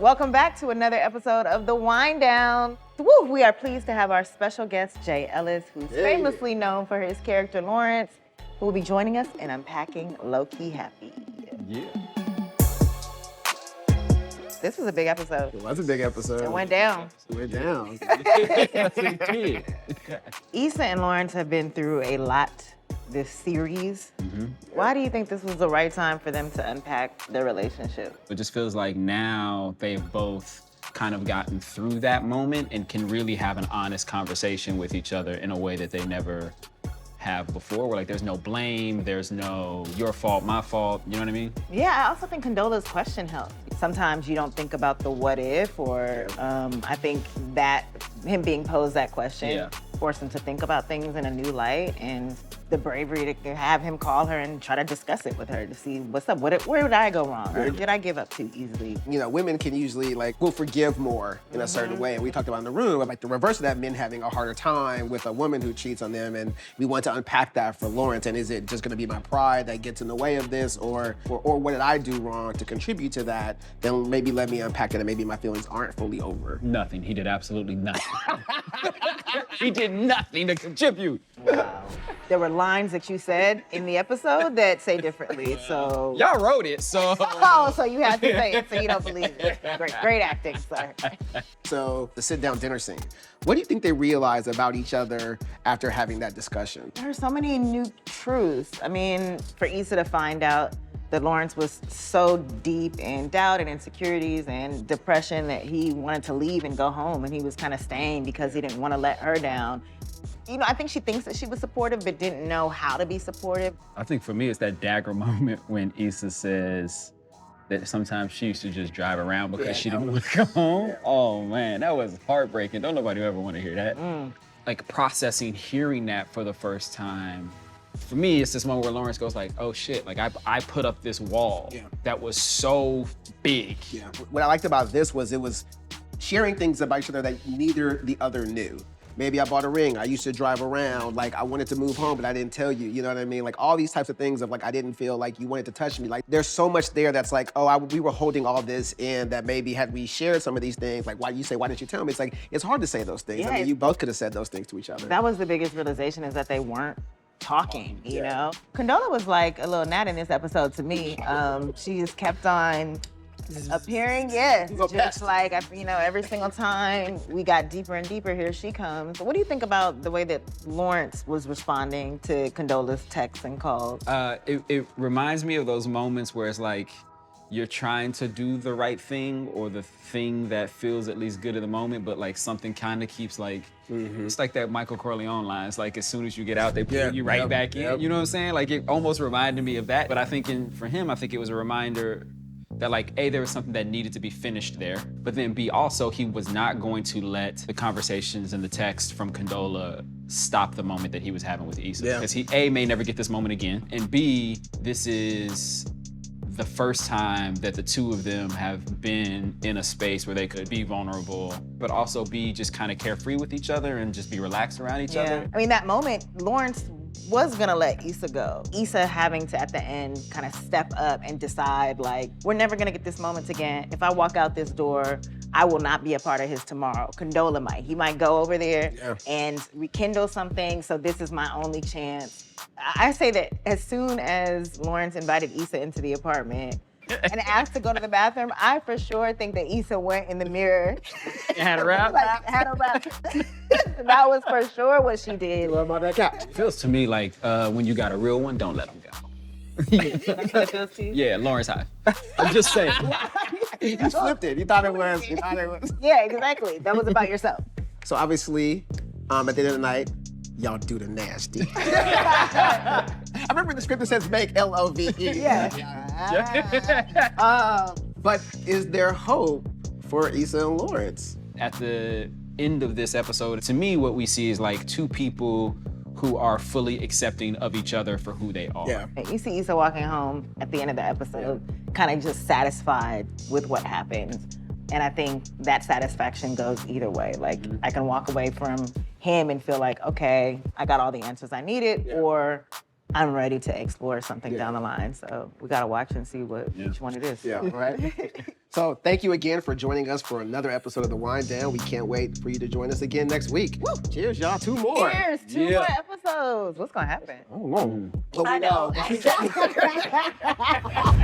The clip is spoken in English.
Welcome back to another episode of The Wind Down. Woo, we are pleased to have our special guest, Jay Ellis, who's famously known for his character Lawrence, who will be joining us in Unpacking Low-Key Happy. Yeah. This was a big episode. It was a big episode. It went down. It went down. Issa and Lawrence have been through a lot this series. Why do you think this was the right time for them to unpack their relationship? It just feels like now they've both kind of gotten through that moment and can really have an honest conversation with each other in a way that they never have before, where like there's no blame, there's no your fault, my fault, you know what I mean? Yeah, I also think Condola's question helped. Sometimes you don't think about the what if, or I think that him being posed that question forced him to think about things in a new light, and the bravery to have him call her and try to discuss it with her to see what's up, where did I go wrong, or did I give up too easily? You know, women can usually will forgive more in a certain way. And we talked about in the room about the reverse of that, men having a harder time with a woman who cheats on them. And we want to unpack that for Lawrence. And is it just gonna be my pride that gets in the way of this, or what did I do wrong to contribute to that? Then maybe let me unpack it, and maybe my feelings aren't fully over. Nothing. He did absolutely nothing. He did nothing to contribute. Wow. There were lines that you said in the episode that say differently, so. Y'all wrote it, so. Oh, so you had to say it, so you don't believe it. Great acting, sir. So the sit-down dinner scene, what do you think they realize about each other after having that discussion? There are so many new truths. I mean, for Issa to find out that Lawrence was so deep in doubt and insecurities and depression that he wanted to leave and go home, and he was kind of staying because he didn't want to let her down. You know, I think she thinks that she was supportive, but didn't know how to be supportive. I think for me, it's that dagger moment when Issa says that sometimes she used to just drive around because she didn't want to come home. Yeah. Oh man, that was heartbreaking. Don't nobody ever want to hear that. Like processing, hearing that for the first time. For me, it's this moment where Lawrence goes like, oh shit, like I put up this wall that was so big. Yeah. What I liked about this was it was sharing things about each other that neither the other knew. Maybe I bought a ring, I used to drive around, like I wanted to move home, but I didn't tell you, you know what I mean? Like all these types of things of like, I didn't feel like you wanted to touch me. Like there's so much there that's like, oh, we were holding all this in, that maybe had we shared some of these things, like why didn't you tell me? It's like, it's hard to say those things. Yeah, I mean, you both could have said those things to each other. That was the biggest realization, is that they weren't talking, you know? Condola was like a little gnat in this episode to me. She just kept on appearing, just like, every single time we got deeper and deeper, here she comes. What do you think about the way that Lawrence was responding to Condola's texts and calls? It reminds me of those moments where it's like, you're trying to do the right thing or the thing that feels at least good in the moment, but like something kind of keeps like, it's like that Michael Corleone line. It's like as soon as you get out, they pull you right back in. You know what I'm saying? Like it almost reminded me of that. But I think for him, I think it was a reminder that like, A, there was something that needed to be finished there, but then B, also he was not going to let the conversations and the text from Condola stop the moment that he was having with Issa. Because he, A, may never get this moment again, and B, this is the first time that the two of them have been in a space where they could be vulnerable, but also be just kind of carefree with each other and just be relaxed around each other. I mean, that moment, Lawrence was gonna let Issa go. Issa having to, at the end, kind of step up and decide, like, we're never gonna get this moment again. If I walk out this door, I will not be a part of his tomorrow. Condola might. He might go over there and rekindle something, so this is my only chance. I say that as soon as Lawrence invited Issa into the apartment and asked to go to the bathroom, I for sure think that Issa went in the mirror. Had a rap? Had a rap. That was for sure what she did. What about that cat? It feels to me like when you got a real one, don't let them go. That's what it feels to you? Yeah, Lawrence High. I'm just saying. You flipped it. You thought it was. Yeah, exactly. That was about yourself. So obviously, at the end of the night, y'all do the nasty. I remember in the script it says make L-O-V-E. But is there hope for Issa and Lawrence? At the end of this episode, to me, what we see is like two people who are fully accepting of each other for who they are. Yeah. You see Issa walking home at the end of the episode, kind of just satisfied with what happened. And I think that satisfaction goes either way. Like, I can walk away from him and feel like, okay, I got all the answers I needed, or I'm ready to explore something down the line. So we gotta watch and see which one it is. Yeah, right? So thank you again for joining us for another episode of The Wind Down. We can't wait for you to join us again next week. Woo. Cheers, y'all. 2 more. Cheers, 2 more episodes. What's gonna happen? I don't know. But we I know. know.